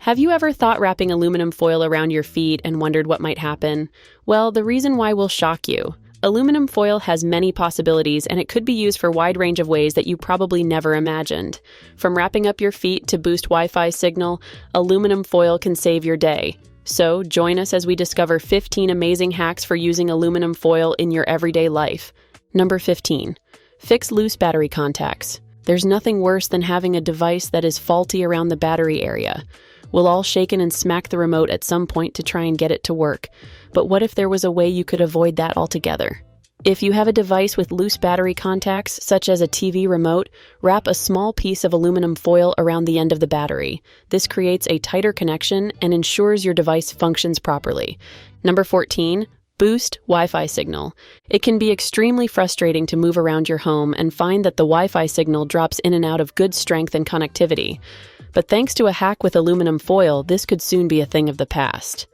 Have you ever thought wrapping aluminum foil around your feet and wondered what might happen? Well, the reason why will shock you. Aluminum foil has many possibilities, and it could be used for a wide range of ways that you probably never imagined. From wrapping up your feet to boost Wi-Fi signal, aluminum foil can save your day. So, join us as we discover 15 amazing hacks for using aluminum foil in your everyday life. Number 15. Fix loose battery contacts. There's nothing worse than having a device that is faulty around the battery area. We'll all shaken and smack the remote at some point to try and get it to work. But what if there was a way you could avoid that altogether? If you have a device with loose battery contacts, such as a TV remote, wrap a small piece of aluminum foil around the end of the battery. This creates a tighter connection and ensures your device functions properly. Number 14. Boost Wi-Fi signal. It can be extremely frustrating to move around your home and find that the Wi-Fi signal drops in and out of good strength and connectivity. But thanks to a hack with aluminum foil, this could soon be a thing of the past.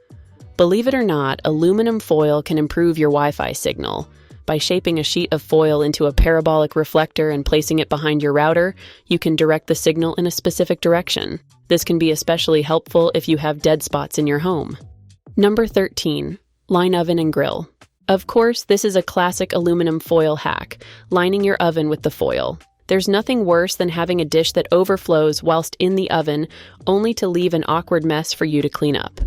Believe it or not, aluminum foil can improve your Wi-Fi signal. By shaping a sheet of foil into a parabolic reflector and placing it behind your router, you can direct the signal in a specific direction. This can be especially helpful if you have dead spots in your home. Number 13. Line oven and grill. Of course, this is a classic aluminum foil hack, lining your oven with the foil. There's nothing worse than having a dish that overflows whilst in the oven, only to leave an awkward mess for you to clean up.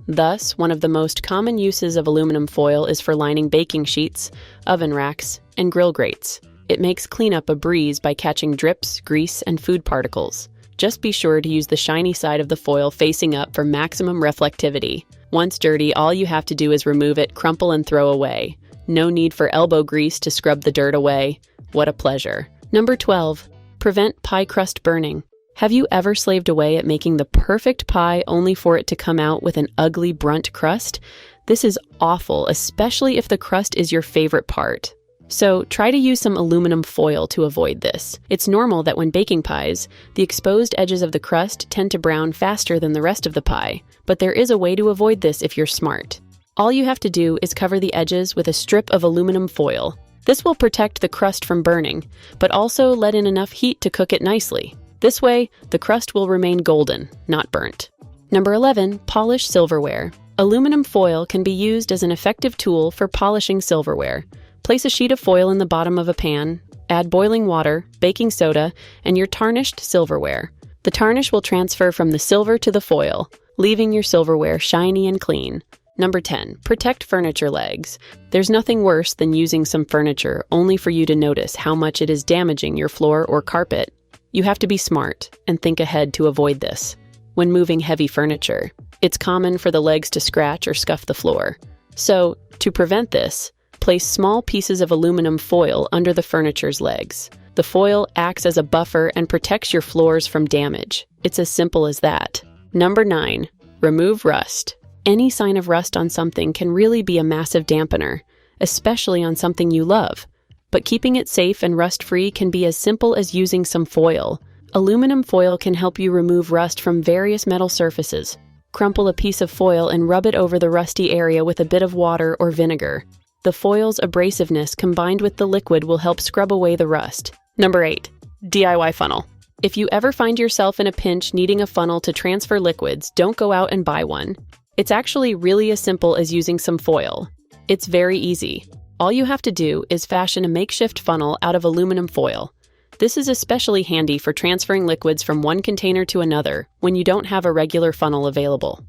Thus, one of the most common uses of aluminum foil is for lining baking sheets, oven racks, and grill grates. It makes cleanup a breeze by catching drips, grease, and food particles. Just be sure to use the shiny side of the foil facing up for maximum reflectivity. Once dirty, all you have to do is remove it, crumple, and throw away. No need for elbow grease to scrub the dirt away. What a pleasure. Number 12. Prevent pie crust burning. Have you ever slaved away at making the perfect pie only for it to come out with an ugly, brunt crust? This is awful, especially if the crust is your favorite part. So try to use some aluminum foil to avoid this. It's normal that when baking pies, the exposed edges of the crust tend to brown faster than the rest of the pie, but there is a way to avoid this if you're smart. All you have to do is cover the edges with a strip of aluminum foil. This will protect the crust from burning, but also let in enough heat to cook it nicely. This way, the crust will remain golden, not burnt. Number 11. Polish silverware. Aluminum foil can be used as an effective tool for polishing silverware. Place a sheet of foil in the bottom of a pan, add boiling water, baking soda, and your tarnished silverware. The tarnish will transfer from the silver to the foil, leaving your silverware shiny and clean. Number 10. Protect furniture legs. There's nothing worse than using some furniture only for you to notice how much it is damaging your floor or carpet. You have to be smart and think ahead to avoid this. When moving heavy furniture, it's common for the legs to scratch or scuff the floor. So, to prevent this, place small pieces of aluminum foil under the furniture's legs. The foil acts as a buffer and protects your floors from damage. It's as simple as that. Number 9. Remove rust. Any sign of rust on something can really be a massive dampener, especially on something you love. But keeping it safe and rust-free can be as simple as using some foil. Aluminum foil can help you remove rust from various metal surfaces. Crumple a piece of foil and rub it over the rusty area with a bit of water or vinegar. The foil's abrasiveness combined with the liquid will help scrub away the rust. Number 8. DIY funnel. If you ever find yourself in a pinch needing a funnel to transfer liquids, don't go out and buy one. It's actually really as simple as using some foil. It's very easy. All you have to do is fashion a makeshift funnel out of aluminum foil. This is especially handy for transferring liquids from one container to another when you don't have a regular funnel available.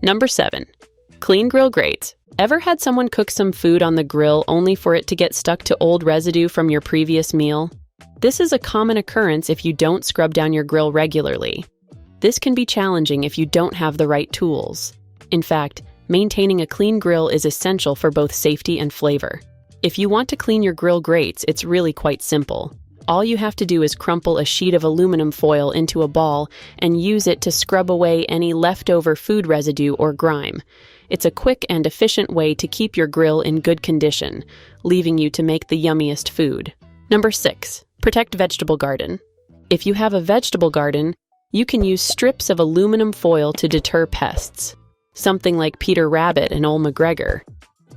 Number 7. Clean grill grates. Ever had someone cook some food on the grill only for it to get stuck to old residue from your previous meal? This is a common occurrence if you don't scrub down your grill regularly. This can be challenging if you don't have the right tools. In fact, maintaining a clean grill is essential for both safety and flavor. If you want to clean your grill grates, it's really quite simple. All you have to do is crumple a sheet of aluminum foil into a ball and use it to scrub away any leftover food residue or grime. It's a quick and efficient way to keep your grill in good condition, leaving you to make the yummiest food. Number 6. Protect vegetable garden. If you have a vegetable garden, you can use strips of aluminum foil to deter pests. Something like Peter Rabbit and Old MacGregor.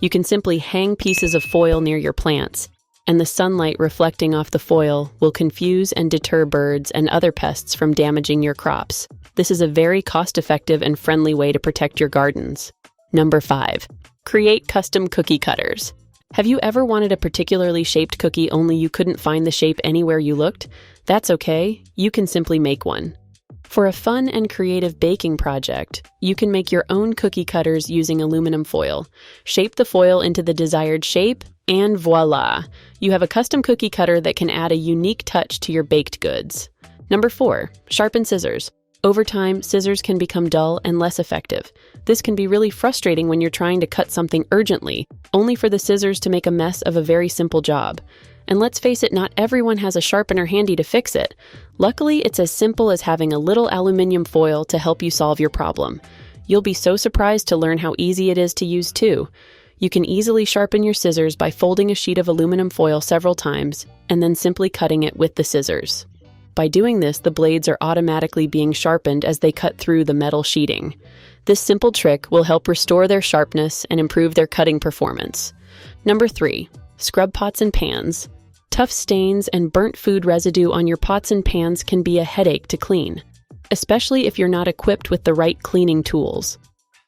You can simply hang pieces of foil near your plants. and the sunlight reflecting off the foil will confuse and deter birds and other pests from damaging your crops. This is a very cost-effective and friendly way to protect your gardens. Number 5. Create custom cookie cutters. Have you ever wanted a particularly shaped cookie only you couldn't find the shape anywhere you looked? That's okay, you can simply make one. For a fun and creative baking project, you can make your own cookie cutters using aluminum foil. Shape the foil into the desired shape, and voila! You have a custom cookie cutter that can add a unique touch to your baked goods. Number 4. Sharpen scissors. Over time, scissors can become dull and less effective. This can be really frustrating when you're trying to cut something urgently, only for the scissors to make a mess of a very simple job. And let's face it, not everyone has a sharpener handy to fix it. Luckily, it's as simple as having a little aluminum foil to help you solve your problem. You'll be so surprised to learn how easy it is to use too. You can easily sharpen your scissors by folding a sheet of aluminum foil several times and then simply cutting it with the scissors. By doing this, the blades are automatically being sharpened as they cut through the metal sheeting. This simple trick will help restore their sharpness and improve their cutting performance. Number 3. Scrub pots and pans. Tough stains and burnt food residue on your pots and pans can be a headache to clean, especially if you're not equipped with the right cleaning tools.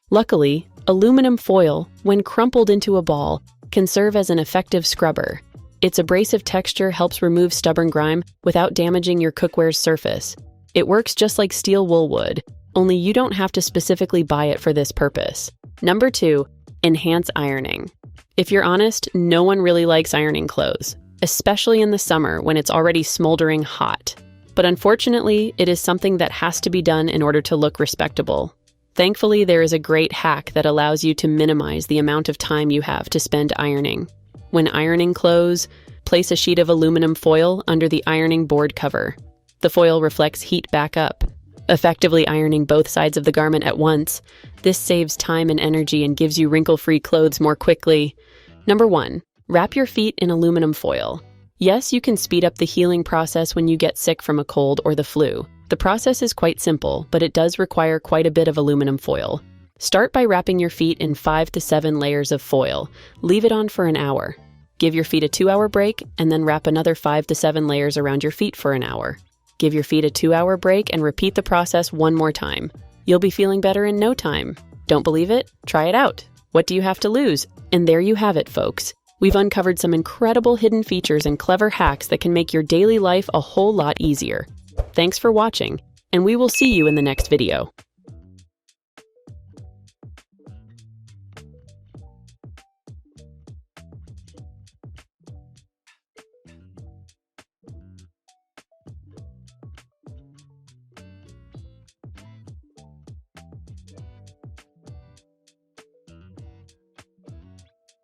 Luckily, aluminum foil, when crumpled into a ball, can serve as an effective scrubber. Its abrasive texture helps remove stubborn grime without damaging your cookware's surface. It works just like steel wool would, only you don't have to specifically buy it for this purpose. Number 2. Enhance ironing. If you're honest, no one really likes ironing clothes, especially in the summer when it's already smoldering hot. But unfortunately, it is something that has to be done in order to look respectable. Thankfully, there is a great hack that allows you to minimize the amount of time you have to spend ironing. When ironing clothes, place a sheet of aluminum foil under the ironing board cover. The foil reflects heat back up, effectively ironing both sides of the garment at once. This saves time and energy and gives you wrinkle-free clothes more quickly. Number 1. Wrap your feet in aluminum foil. Yes, you can speed up the healing process when you get sick from a cold or the flu. The process is quite simple, but it does require quite a bit of aluminum foil. Start by wrapping your feet in 5 to 7 layers of foil. Leave it on for an hour. Give your feet a 2-hour break, and then wrap another 5 to 7 layers around your feet for an hour. Give your feet a 2-hour break and repeat the process one more time. You'll be feeling better in no time. Don't believe it? Try it out. What do you have to lose? And there you have it, folks. We've uncovered some incredible hidden features and clever hacks that can make your daily life a whole lot easier. Thanks for watching, and we will see you in the next video.